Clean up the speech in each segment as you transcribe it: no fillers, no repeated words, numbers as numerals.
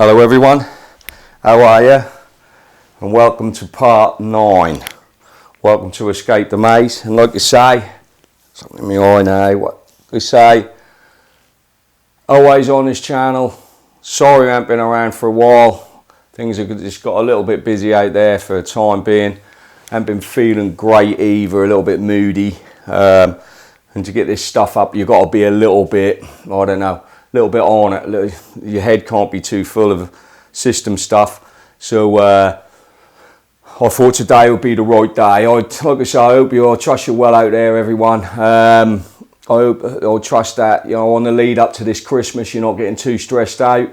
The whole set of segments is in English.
Hello everyone, how are you? And welcome to part 9. Welcome to Escape the Maze. And like I say, something in my eye now, what I say, always on this channel. Sorry I haven't been around for a while. Things have just got a little bit busy out there for the time being. Haven't been feeling great either, a little bit moody. And to get this stuff up, you've got to be a little bit, I don't know, little bit on it. Your head can't be too full of system stuff. So I thought today would be the right day. Like I say, I trust you well out there, everyone. I trust that, you know, on the lead up to this Christmas, you're not getting too stressed out,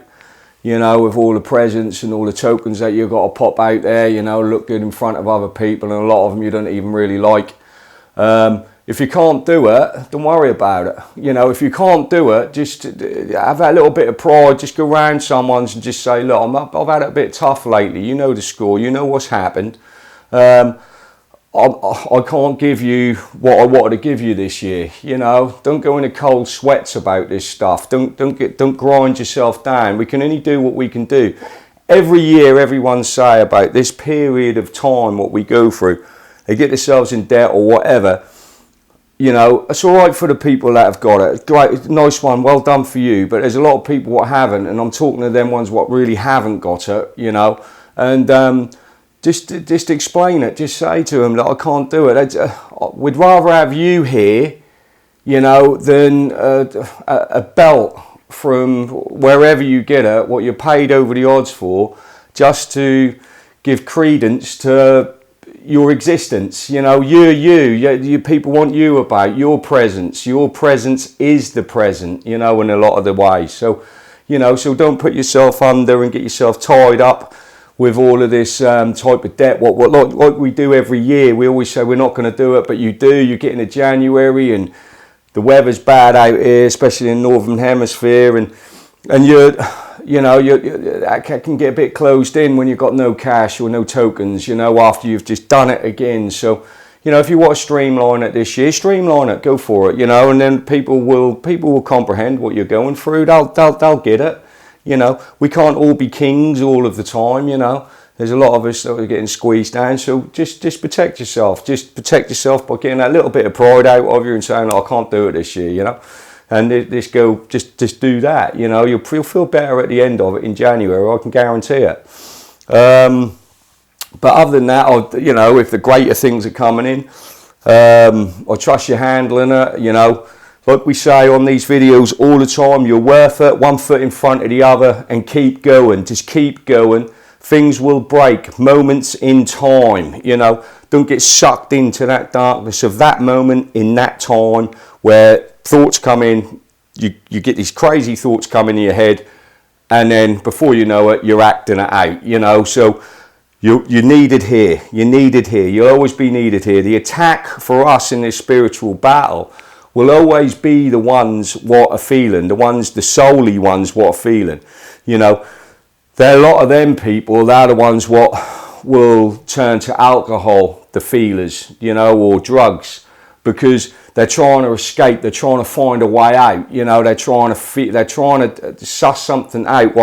you know, with all the presents and all the tokens that you've got to pop out there, you know, look good in front of other people, and a lot of them you don't even really like. If you can't do it, don't worry about it. You know, if you can't do it, just have that little bit of pride. Just go round someone's and just say, look, I've had it a bit tough lately. You know the score. You know what's happened. I can't give you what I wanted to give you this year. You know, don't go into cold sweats about this stuff. Don't grind yourself down. We can only do what we can do. Every year, everyone say about this period of time, what we go through, they get themselves in debt or whatever. You know, it's all right for the people that have got it. Great, nice one, well done for you. But there's a lot of people what haven't, and I'm talking to them ones what really haven't got it. You know, and just explain it. Just say to them that I can't do it. We'd rather have you here, you know, than a belt from wherever you get it, what you're paid over the odds for, just to give credence to your existence. You know, you people want you about your presence. Your presence is the present, you know, in a lot of the ways. So, you know, so don't put yourself under and get yourself tied up with all of this type of debt. Like we do every year, we always say we're not going to do it, but you do. You get into January and the weather's bad out here, especially in the Northern Hemisphere, and you know, that can get a bit closed in when you've got no cash or no tokens, you know, after you've just done it again. So, you know, if you want to streamline it this year, streamline it, go for it, you know, and then people will comprehend what you're going through. They'll get it, you know. We can't all be kings all of the time, you know. There's a lot of us that are getting squeezed down, so just protect yourself. Just protect yourself by getting that little bit of pride out of you and saying, oh, I can't do it this year, you know. And just do that, you know. You'll feel better at the end of it in January, I can guarantee it. But other than that, you know, if the greater things are coming in, I trust you're handling it, you know. Like we say on these videos all the time, you're worth it, one foot in front of the other, and keep going. Just keep going. Things will break, moments in time, you know. Don't get sucked into that darkness of that moment in that time where thoughts come in, you get these crazy thoughts come into your head, and then before you know it, you're acting it out, you know. So you're needed here. You're needed here. You'll always be needed here. The attack for us in this spiritual battle will always be the ones what are feeling, the soully ones what are feeling, you know. There are a lot of them people, they're the ones what will turn to alcohol, the feelers, you know, or drugs, because they're trying to escape. They're trying to find a way out. You know, they're trying to suss something out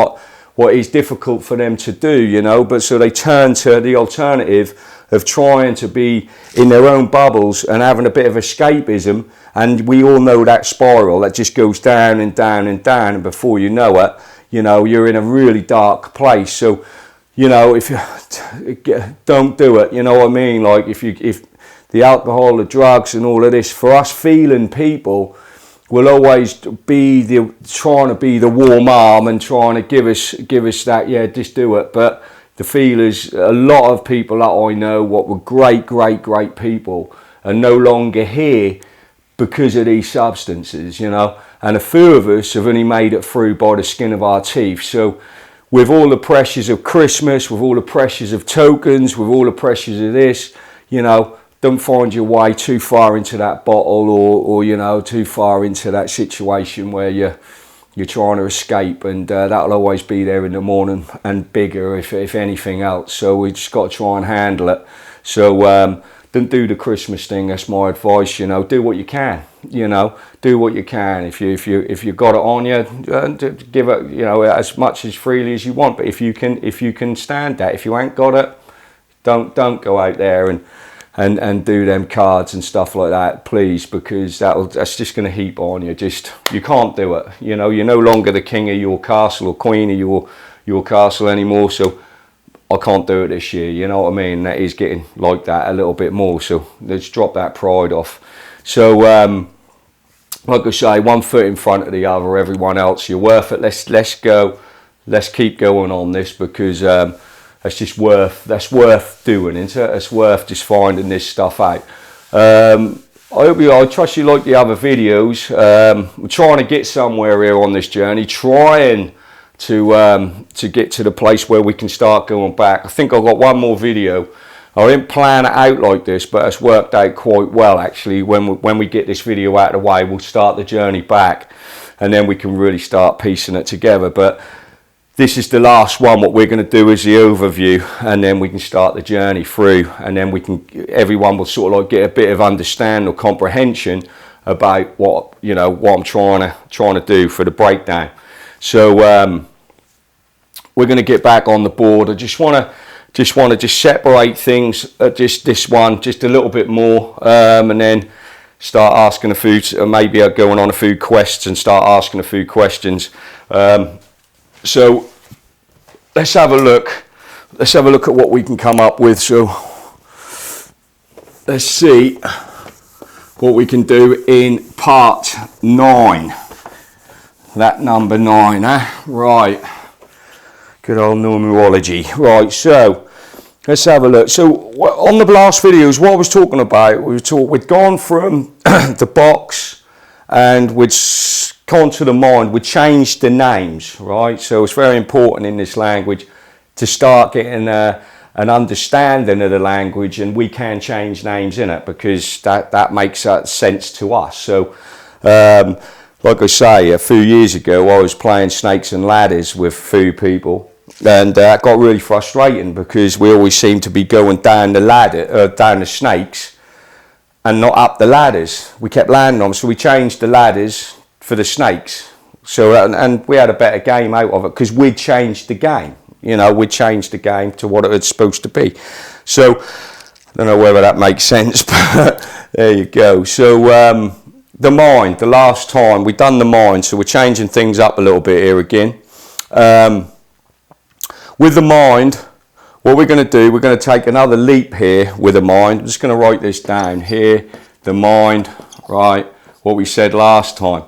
what is difficult for them to do. You know, but so they turn to the alternative of trying to be in their own bubbles and having a bit of escapism. And we all know that spiral that just goes down and down and down, and before you know it, you know, you're in a really dark place. So, you know, if you don't do it, you know what I mean. Like if the alcohol, the drugs and all of this, for us feeling people, will always be trying to be the warm arm and trying to give us that, yeah, just do it. But the feelers, a lot of people that I know what were great people are no longer here because of these substances, you know. And a few of us have only made it through by the skin of our teeth. So with all the pressures of Christmas, with all the pressures of tokens, with all the pressures of this, you know, don't find your way too far into that bottle or you know, too far into that situation where you're trying to escape, and that'll always be there in the morning and bigger if anything else. So we just got to try and handle it. So don't do the Christmas thing. That's my advice. You know, do what you can. You know, do what you can. If you got it on you, give it, you know, as much as freely as you want. But if you can stand that, if you ain't got it, don't go out there and do them cards and stuff like that, please, because that's just going to heap on you. You can't do it. You know, you're no longer the king of your castle or queen of your castle anymore. So I can't do it this year. You know what I mean? That is getting like that a little bit more. So let's drop that pride off. So like I say, one foot in front of the other. Everyone else, you're worth it. Let's go. Let's keep going on this, because that's worth doing, isn't it? It's worth just finding this stuff out. I trust you like the other videos. We're trying to get somewhere here on this journey, trying to get to the place where we can start going back. I think I've got one more video. I didn't plan it out like this, but it's worked out quite well actually. When we get this video out of the way, we'll start the journey back, and then we can really start piecing it together. But this is the last one. What we're going to do is the overview, and then we can start the journey through, and then everyone will sort of like get a bit of understanding or comprehension about what I'm trying to do for the breakdown. So we're going to get back on the board. I just want to separate things, just this one, just a little bit more, and then start asking a few, maybe going on a few quests and start asking a few questions. So let's have a look. Let's have a look at what we can come up with. So let's see what we can do in part 9. That number 9, eh? Right. Good old numerology. Right, so let's have a look. So on the last videos, what I was talking about, we'd gone from the box and we'd gone to the mind. We changed the names, right? So it's very important in this language to start getting an understanding of the language, and we can change names in it, because that makes sense to us. So like I say, a few years ago, I was playing snakes and ladders with a few people, and that got really frustrating, because we always seemed to be going down the ladder, down the snakes, and not up the ladders. We kept landing on them, so we changed the ladders for the snakes. So and we had a better game out of it, because we'd changed the game. You know, we changed the game to what it was supposed to be. So I don't know whether that makes sense, but there you go. So the mind, the last time we've done the mind, so we're changing things up a little bit here again. With the mind, what we're going to do, we're going to take another leap here with the mind. I'm just going to write this down here, the mind, right, what we said last time.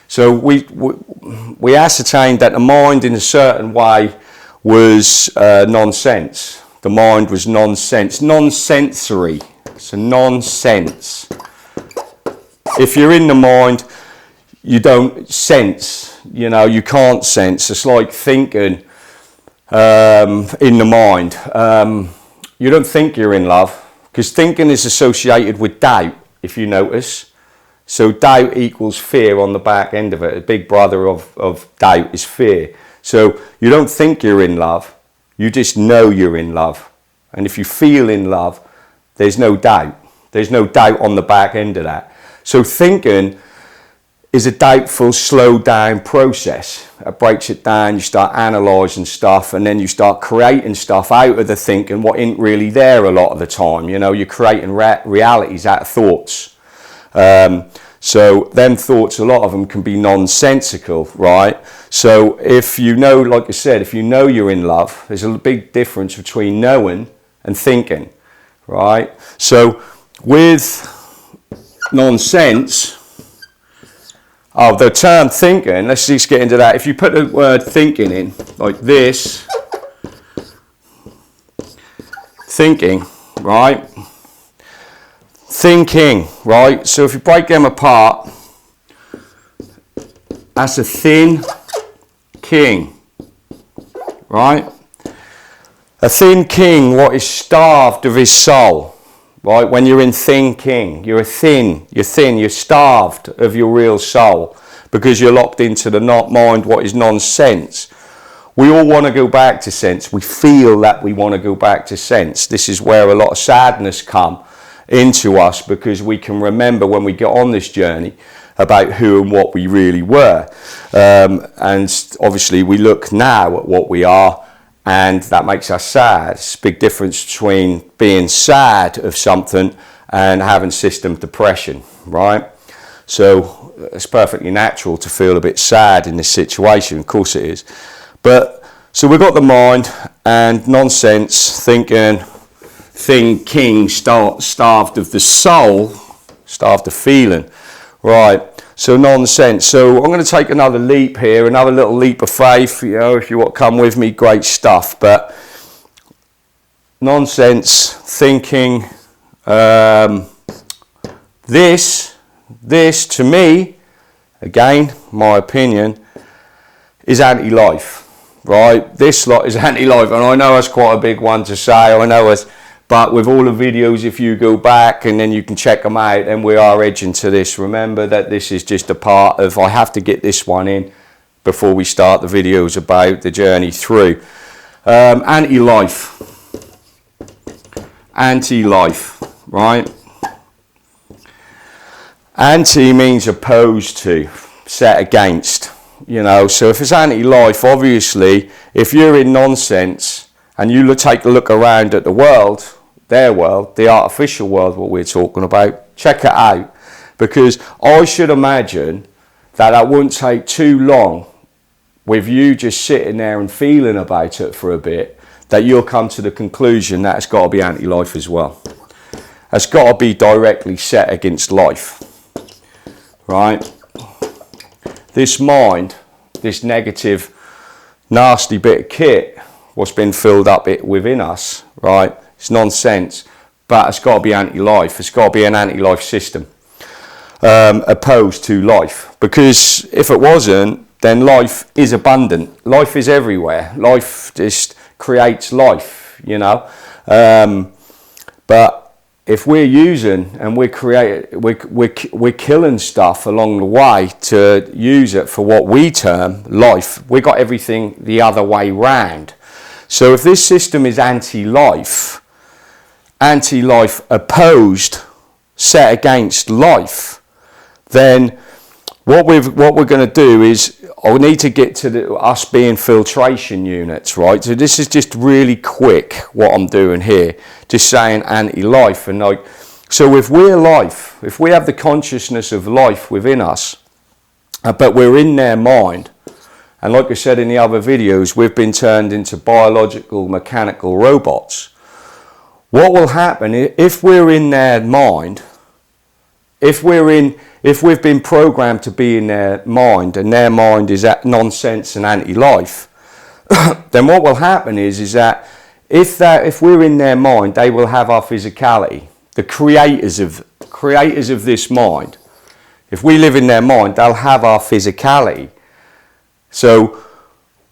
So we ascertained that the mind in a certain way was nonsense. The mind was nonsense, nonsensory, so nonsense. If you're in the mind, you don't sense, you know, you can't sense. It's like thinking in the mind. You don't think you're in love, because thinking is associated with doubt, if you notice. So doubt equals fear on the back end of it. A big brother of doubt is fear. So you don't think you're in love, you just know you're in love. And if you feel in love, there's no doubt. There's no doubt on the back end of that. So thinking is a doubtful, slow down process. It breaks it down, you start analysing stuff, and then you start creating stuff out of the thinking, what ain't really there a lot of the time. You know, you're creating realities out of thoughts. So them thoughts, a lot of them can be nonsensical, right? So if you know, like I said, if you know you're in love, there's a big difference between knowing and thinking, right? So with nonsense, the term thinking, let's just get into that. If you put the word thinking in, like this, thinking, right? Thinking, right? So if you break them apart, that's a thin king, right? A thin king, what is starved of his soul, right? When you're in thinking, you're thin, you're starved of your real soul, because you're locked into the mind, what is nonsense. We all want to go back to sense. We feel that we want to go back to sense. This is where a lot of sadness come. into us, because we can remember when we get on this journey about who and what we really were. And obviously we look now at what we are, and that makes us sad. It's a big difference between being sad of something and having system depression, right? So it's perfectly natural to feel a bit sad in this situation, of course it is. But so we've got the mind and nonsense, thinking, starved of the soul, starved of feeling. Right, so nonsense. So I'm going to take another leap here, another little leap of faith. You know, if you want to come with me, great stuff. But nonsense, thinking, this to me, again, my opinion, is anti-life. Right, this lot is anti-life, and I know it's quite a big one to say. I know it's, but with all the videos, if you go back and then you can check them out, and we are edging to this. Remember that this is just a part of, I have to get this one in before we start the videos about the journey through. Anti-life, right? Anti means opposed to, set against. You know, so if it's anti-life, obviously, if you're in nonsense and you take a look around at the world, their world, the artificial world, what we're talking about, check it out. Because I should imagine that wouldn't take too long with you just sitting there and feeling about it for a bit, that you'll come to the conclusion that it's got to be anti-life as well. It's got to be directly set against life, right? This mind, this negative, nasty bit of kit, what's been filled up within us, right? It's nonsense, but it's got to be anti-life. It's got to be an anti-life system, opposed to life. Because if it wasn't, then life is abundant. Life is everywhere. Life just creates life, you know. But if we're using and we're killing stuff along the way to use it for what we term life, we got everything the other way round. So if this system is anti-life opposed, set against life, then what we're going to do is, I need to get to us being filtration units, right? So this is just really quick what I'm doing here, just saying anti-life. And like, so if we're life, if we have the consciousness of life within us, but we're in their mind, and like I said in the other videos, we've been turned into biological mechanical robots. What will happen if we're in their mind, if we've been programmed to be in their mind, and their mind is at nonsense and anti-life, then what will happen is that if we're in their mind, they will have our physicality. The creators of this mind, if we live in their mind, they'll have our physicality. So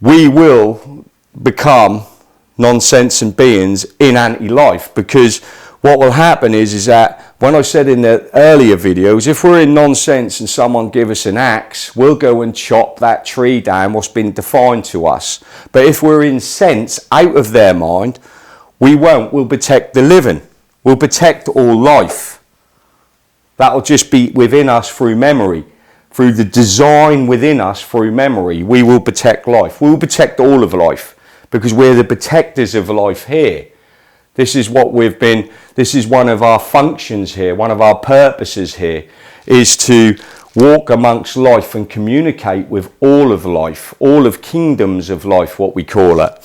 we will become non-sensing beings in anti-life, because what will happen is that, when I said in the earlier videos, if we're in nonsense and someone give us an axe, we'll go and chop that tree down, what's been defined to us. But if we're in sense, out of their mind, we won't. We'll protect the living. We'll protect all life. That'll just be within us through memory. Through the design within us through memory, we will protect life. We will protect all of life, because we're the protectors of life here. This is what we've been, this is one of our functions here, one of our purposes here, is to walk amongst life and communicate with all of life, all of kingdoms of life, what we call it.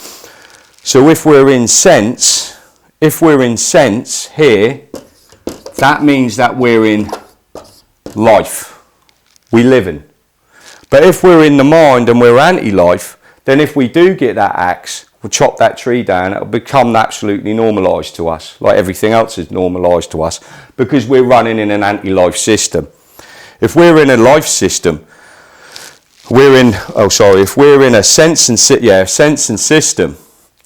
So if we're in sense here, that means that we're in life. We live in. But if we're in the mind and we're anti-life, then if we do get that axe, we'll chop that tree down, it'll become absolutely normalised to us, like everything else is normalised to us, because we're running in an anti-life system. If we're in a life system, if we're in a sensing system,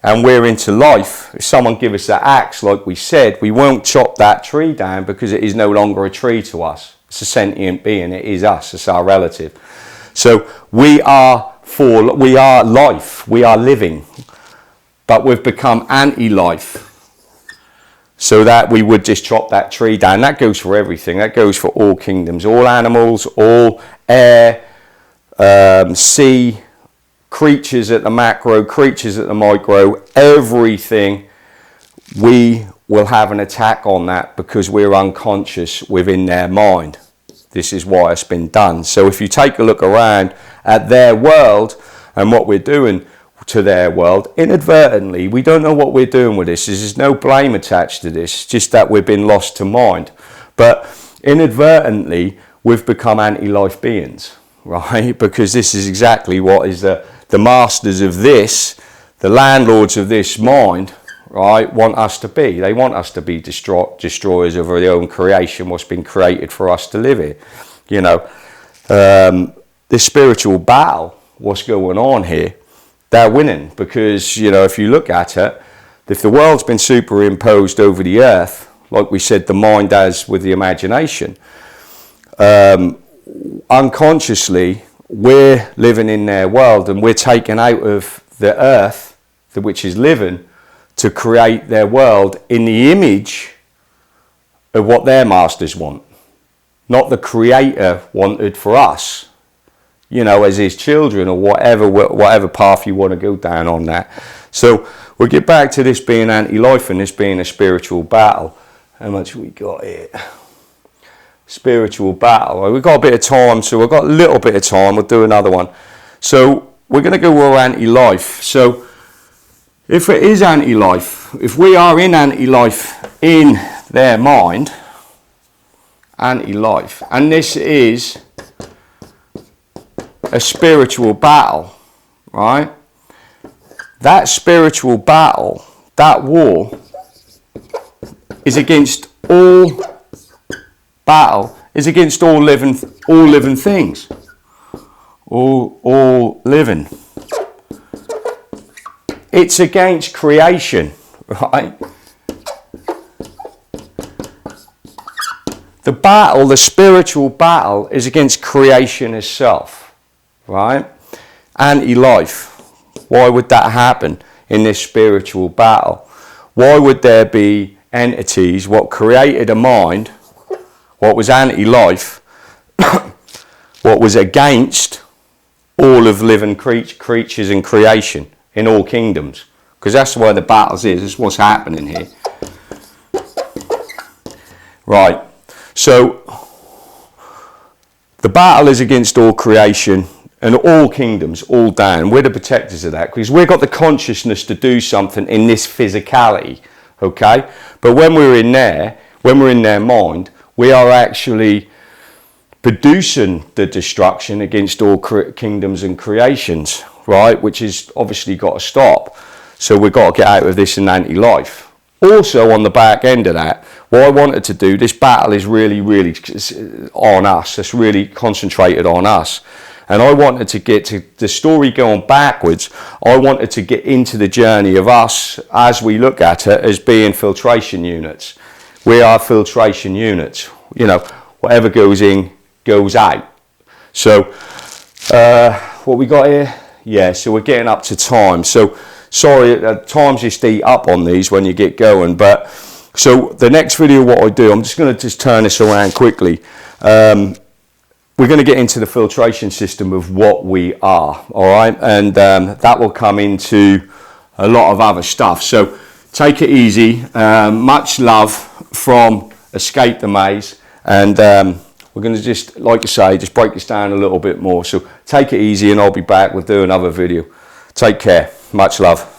and we're into life, if someone give us that axe, like we said, we won't chop that tree down, because it is no longer a tree to us. It's a sentient being. It is us. It's our relative. So we are life. We are living, but we've become anti-life. so that we would just chop that tree down. That goes for everything. That goes for all kingdoms, all animals, all air, sea, creatures at the macro, creatures at the micro, everything. We will have an attack on that because we're unconscious within their mind. This is why it's been done. So if you take a look around at their world and what we're doing to their world, inadvertently, we don't know what we're doing with this. There's no blame attached to this, just that we've been lost to mind. But inadvertently, we've become anti-life beings, right? Because this is exactly what is the masters of this, the landlords of this mind, right, want us to be. They want us to be destroyers of our own creation, what's been created for us to live here. You know, this spiritual battle, what's going on here, they're winning because, you know, if you look at it, if the world's been superimposed over the earth, like we said, the mind has with the imagination, unconsciously, we're living in their world and we're taken out of the earth, which is living, to create their world in the image of what their masters want, not the creator wanted for us, you know, as his children, or whatever path you want to go down on that. So we'll get back to this being anti-life and this being a spiritual battle. How much we got here? Spiritual battle. Well, we've got a bit of time, so we've got a little bit of time. We'll do another one. So we're going to go with anti-life. So if it is anti-life, if we are in anti-life in their mind, anti-life, and this is a spiritual battle, right? That spiritual battle, that war, is against all living things, all living. It's against creation, right? The battle, the spiritual battle, is against creation itself, right? Anti-life. Why would that happen in this spiritual battle? Why would there be entities, what created a mind, what was anti-life, what was against all of living creatures and creation in all kingdoms? Because that's where the battles is. This is what's happening here. Right. So the battle is against all creation and all kingdoms, all down. We're the protectors of that because we've got the consciousness to do something in this physicality, okay? But when we're in there, when we're in their mind, we are actually producing the destruction against all kingdoms and creations, right? Which is obviously got to stop. So we've got to get out of this in anti-life. Also on the back end of that, what I wanted to do, this battle is really, really on us. It's really concentrated on us. And I wanted to get to the story going backwards. I wanted to get into the journey of us as we look at it as being filtration units. We are filtration units. You know, whatever goes in, goes out. So, what we got here? Yeah, so we're getting up to time. So, sorry, times just eat up on these when you get going. But, so the next video, what I do, I'm just going to turn this around quickly. We're going to get into the filtration system of what we are, all right? And that will come into a lot of other stuff. So take it easy. Much love from Escape the Maze. And we're going to just, like I say, just break this down a little bit more. So take it easy and I'll be back. We'll do another video. Take care. Much love.